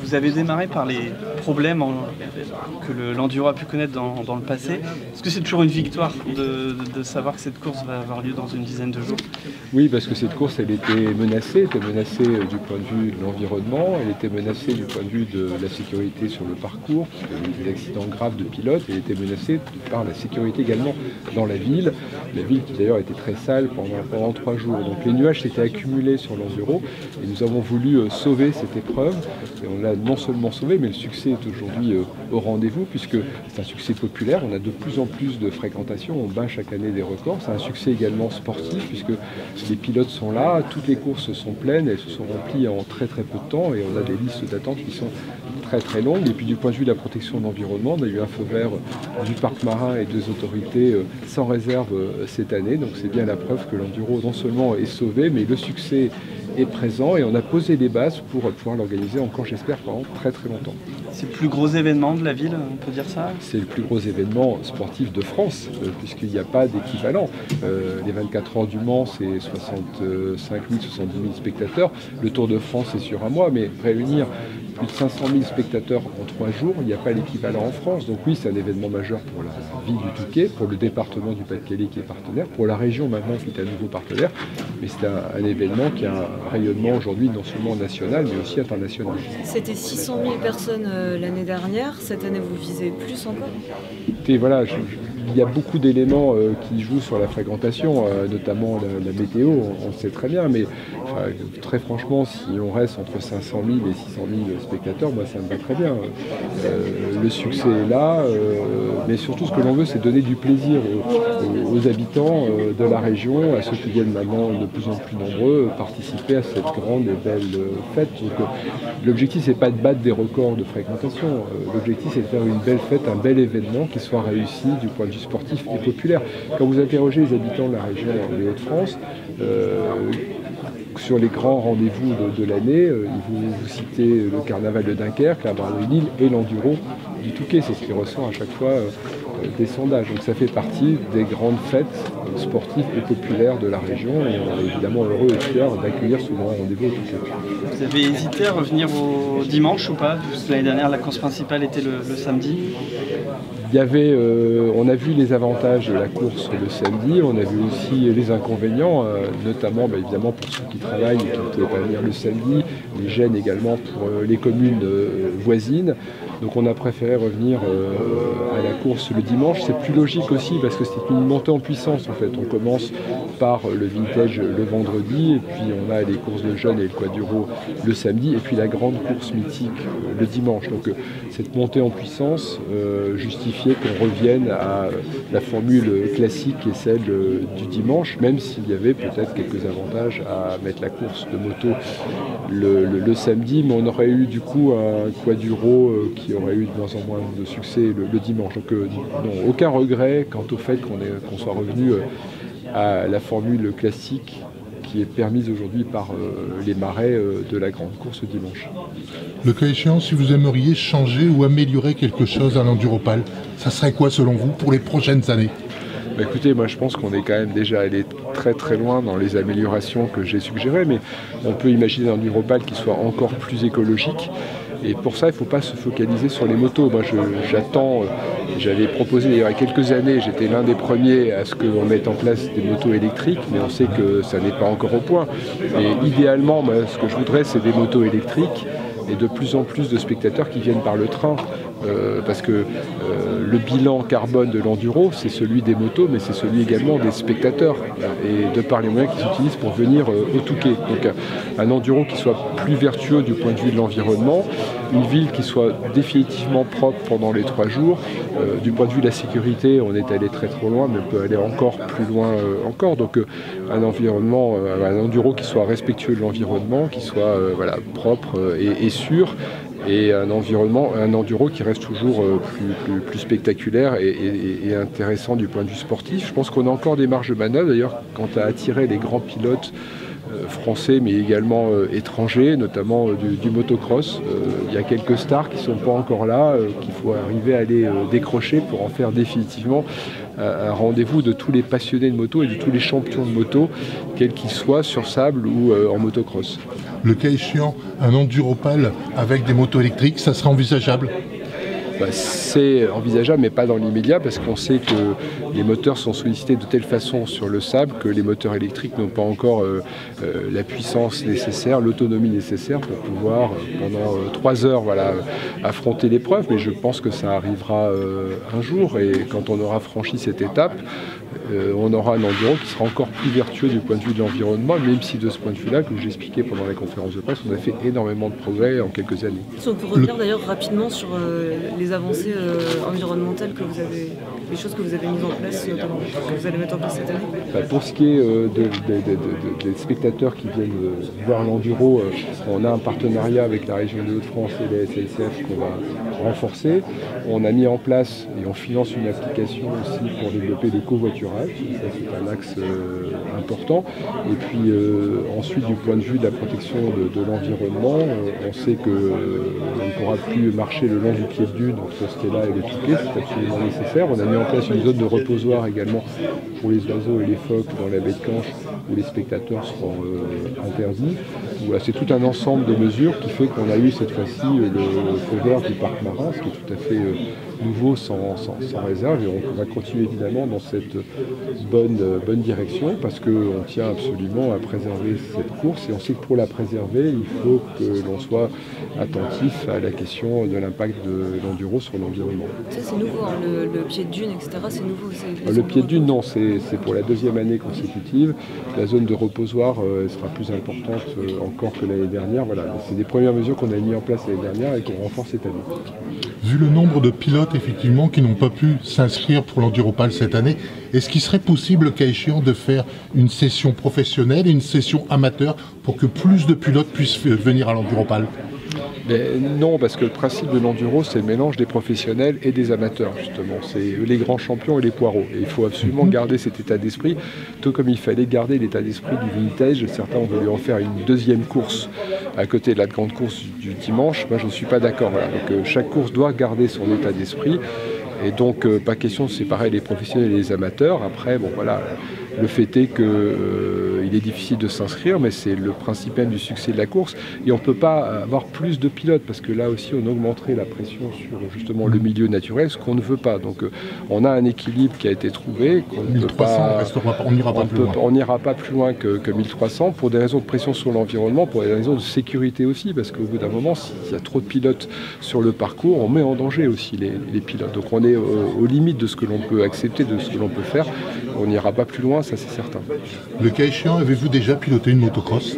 Vous avez démarré par les problèmes que l'enduro a pu connaître dans le passé. Est-ce que c'est toujours une victoire de savoir que cette course va avoir lieu dans une dizaine de jours? Oui, parce que cette course, elle était menacée du point de vue de l'environnement, elle était menacée du point de vue de la sécurité sur le parcours, parce qu'il y a eu des accidents graves de pilotes, elle était menacée par la sécurité également dans la ville qui d'ailleurs était très sale pendant 3 jours. Donc les nuages s'étaient accumulés sur l'enduro et nous avons voulu sauver cette épreuve. Et on l'a non seulement sauvé, mais le succès est aujourd'hui au rendez-vous, puisque c'est un succès populaire, on a de plus en plus de fréquentation, on bat chaque année des records. C'est un succès également sportif, puisque les pilotes sont là, toutes les courses sont pleines, elles se sont remplies en très très peu de temps, et on a des listes d'attente qui sont très très longues. Et puis du point de vue de la protection de l'environnement, on a eu un feu vert du parc marin et des autorités sans réserve cette année, donc c'est bien la preuve que l'enduro non seulement est sauvé, mais le succès est présent et on a posé les bases pour pouvoir l'organiser encore, j'espère, pendant très très longtemps. C'est le plus gros événement de la ville, on peut dire ça? C'est le plus gros événement sportif de France, puisqu'il n'y a pas d'équivalent. Les 24 heures du Mans, c'est 65 000, 70 000 spectateurs. Le Tour de France, c'est sur un mois, mais réunir plus de 500 000 spectateurs en 3 jours, il n'y a pas l'équivalent en France. Donc oui, c'est un événement majeur pour la ville du Touquet, pour le département du Pas-de-Calais qui est partenaire, pour la région maintenant qui est à nouveau partenaire. Mais c'est un événement qui a un rayonnement aujourd'hui non seulement national, mais aussi international. C'était 600 000 personnes l'année dernière. Cette année, vous visez plus encore? Et voilà, il y a beaucoup d'éléments qui jouent sur la fréquentation, notamment la météo, on le sait très bien, mais très franchement, si on reste entre 500 000 et 600 000 spectateurs, moi ça me va très bien. Le succès est là, mais surtout ce que l'on veut, c'est donner du plaisir aux habitants de la région, à ceux qui viennent maintenant de plus en plus nombreux, participer à cette grande et belle fête. Donc, l'objectif, c'est pas de battre des records de fréquentation, l'objectif, c'est de faire une belle fête, un bel événement qui soit réussi du point de vue sportif et populaire. Quand vous interrogez les habitants de la région des Hauts-de-France, sur les grands rendez-vous de l'année, vous citez le carnaval de Dunkerque, la braderie Lille et l'enduro du Touquet. C'est ce qui ressort à chaque fois des sondages. Donc ça fait partie des grandes fêtes sportives et populaires de la région et on est évidemment heureux et fiers d'accueillir ce grand rendez-vous au Touquet. Vous avez hésité à revenir au dimanche ou pas? L'année dernière, la course principale était le samedi. Il y avait, on a vu les avantages de la course le samedi, on a vu aussi les inconvénients, notamment évidemment pour ceux qui travaillent et qui ne pouvaient pas venir le samedi, les gênes également pour les communes voisines. Donc on a préféré revenir à la course le dimanche. C'est plus logique aussi parce que c'est une montée en puissance en fait. On commence par le vintage le vendredi et puis on a les courses de jeunes et le quaduro le samedi et puis la grande course mythique le dimanche. Donc cette montée en puissance justifiait qu'on revienne à la formule classique qui est celle du dimanche, même s'il y avait peut-être quelques avantages à mettre la course de moto le samedi, mais on aurait eu du coup un quaduro qui aurait eu de moins en moins de succès le dimanche. Donc non, aucun regret quant au fait qu'on soit revenu à la formule classique qui est permise aujourd'hui par les marais de la grande course dimanche. Le cas échéant, si vous aimeriez changer ou améliorer quelque chose à l'Enduropal, ça serait quoi selon vous pour les prochaines années? Écoutez, moi je pense qu'on est quand même déjà allé très très loin dans les améliorations que j'ai suggérées, mais on peut imaginer un Enduropal qui soit encore plus écologique. Et pour ça, il ne faut pas se focaliser sur les motos. Moi, j'attends, j'avais proposé d'ailleurs il y a quelques années, j'étais l'un des premiers à ce qu'on mette en place des motos électriques, mais on sait que ça n'est pas encore au point. Et idéalement, moi, ce que je voudrais, c'est des motos électriques et de plus en plus de spectateurs qui viennent par le train. Parce que le bilan carbone de l'enduro, c'est celui des motos, mais c'est celui également des spectateurs, et de par les moyens qu'ils utilisent pour venir au Touquet. Donc un enduro qui soit plus vertueux du point de vue de l'environnement, une ville qui soit définitivement propre pendant les 3 jours. Du point de vue de la sécurité, on est allé très trop loin, mais on peut aller encore plus loin encore. Donc un environnement, un enduro qui soit respectueux de l'environnement, qui soit propre et sûr. Et un enduro qui reste toujours plus spectaculaire et intéressant du point de vue sportif. Je pense qu'on a encore des marges de manœuvre. D'ailleurs, quant à attirer les grands pilotes français mais également étrangers, notamment du motocross. Il y a quelques stars qui ne sont pas encore là, qu'il faut arriver à les décrocher pour en faire définitivement un rendez-vous de tous les passionnés de moto et de tous les champions de moto, quels qu'ils soient, sur sable ou en motocross. Le cas échéant, un Enduropal avec des motos électriques, ça serait envisageable? C'est envisageable, mais pas dans l'immédiat, parce qu'on sait que les moteurs sont sollicités de telle façon sur le sable que les moteurs électriques n'ont pas encore la puissance nécessaire, l'autonomie nécessaire pour pouvoir, pendant 3 heures, affronter l'épreuve. Mais je pense que ça arrivera un jour, et quand on aura franchi cette étape, on aura un enduro qui sera encore plus vertueux du point de vue de l'environnement, même si de ce point de vue-là, comme j'expliquais pendant la conférence de presse, on a fait énormément de progrès en quelques années. Si on peut revenir d'ailleurs rapidement sur les avancées environnementales que vous avez, les choses que vous avez mises en place, notamment que vous allez mettre en place cette année. Pour ce qui est des spectateurs qui viennent voir l'enduro, on a un partenariat avec la région des Hauts-de-France et la SNCF qu'on va renforcer. On a mis en place et on finance une application aussi pour développer le covoiturage. Ça, c'est un axe important. Et puis ensuite, du point de vue de la protection de l'environnement, on sait qu'on ne pourra plus marcher le long du pied de dune entre Stella et le Touquet, c'est absolument nécessaire. On a mis en place une zone de reposoir également pour les oiseaux et les phoques dans la baie de Canche, où les spectateurs seront interdits. Voilà, c'est tout un ensemble de mesures qui fait qu'on a eu cette fois-ci le feu vert du parc marin, ce qui est tout à fait nouveau, sans réserve, et on va continuer évidemment dans cette bonne direction, parce qu'on tient absolument à préserver cette course, et on sait que pour la préserver, il faut que l'on soit attentif à la question de l'impact de l'enduro sur l'environnement. Ça c'est nouveau, hein, le pied de dune, etc. c'est nouveau. Le pied de dune, non, c'est pour la 2e année consécutive. La zone de reposoir sera plus importante encore que l'année dernière. Voilà, c'est des premières mesures qu'on a mises en place l'année dernière et qu'on renforce cette année. Vu le nombre de pilotes effectivement qui n'ont pas pu s'inscrire pour l'Enduropal cette année, est-ce qu'il serait possible, cas échéant, de faire une session professionnelle et une session amateur pour que plus de pilotes puissent venir à l'Enduropal? Non, parce que le principe de l'enduro, c'est le mélange des professionnels et des amateurs, justement. C'est les grands champions et les poireaux. Et il faut absolument garder cet état d'esprit, tout comme il fallait garder l'état d'esprit du vintage. Certains ont voulu en faire une 2e course à côté de la grande course du dimanche. Moi, je ne suis pas d'accord. Voilà. Donc, chaque course doit garder son état d'esprit. Et donc, pas question de séparer les professionnels et les amateurs. Après, bon, voilà, le fait est qu'il est difficile de s'inscrire, mais c'est le principe même du succès de la course. Et on ne peut pas avoir plus de pilotes, parce que là aussi, on augmenterait la pression sur justement le milieu naturel, ce qu'on ne veut pas. Donc, on a un équilibre qui a été trouvé. On n'ira pas plus loin que 1300 pour des raisons de pression sur l'environnement, pour des raisons de sécurité aussi, parce qu'au bout d'un moment, s'il y a trop de pilotes sur le parcours, on met en danger aussi les pilotes. Donc, on est aux limites de ce que l'on peut accepter, de ce que l'on peut faire. On n'ira pas plus loin, ça c'est certain. Le cas échéant, avez-vous déjà piloté une motocross?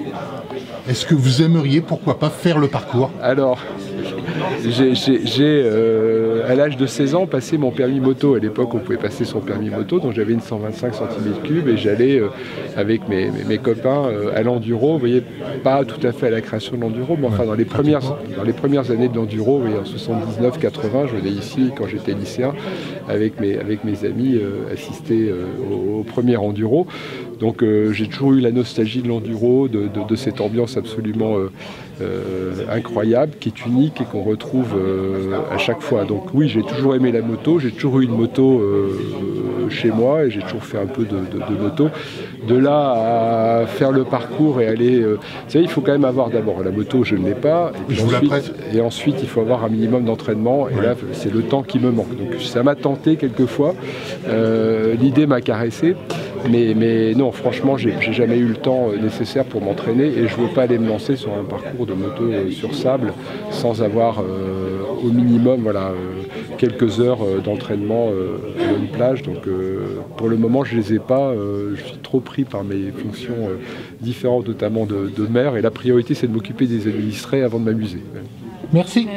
Est-ce que vous aimeriez, pourquoi pas, faire le parcours? Alors, j'ai à l'âge de 16 ans passé mon permis moto. À l'époque, on pouvait passer son permis moto, donc j'avais une 125 cm3 et j'allais avec mes copains à l'enduro. Vous voyez, pas tout à fait à la création de l'enduro, mais enfin dans les premières années de l'enduro, vous voyez, en 79-80, je venais ici quand j'étais lycéen avec mes amis assister au premier enduro. Donc j'ai toujours eu la nostalgie de l'enduro, de cette ambiance absolument incroyable, qui est unique et qu'on retrouve à chaque fois. Donc oui, j'ai toujours aimé la moto, j'ai toujours eu une moto chez moi et j'ai toujours fait un peu de moto. De là à faire le parcours et aller... vous savez, il faut quand même avoir d'abord la moto, je ne l'ai pas, et ensuite il faut avoir un minimum d'entraînement, et là c'est le temps qui me manque. Donc ça m'a tenté quelquefois, l'idée m'a caressé, mais non, franchement, j'ai jamais eu le temps nécessaire pour m'entraîner, et je ne veux pas aller me lancer sur un parcours de moto sur sable sans avoir au minimum quelques heures d'entraînement à une plage. Donc pour le moment, je ne les ai pas. Je suis trop pris par mes fonctions différentes, notamment de maire, et la priorité, c'est de m'occuper des administrés avant de m'amuser. Merci.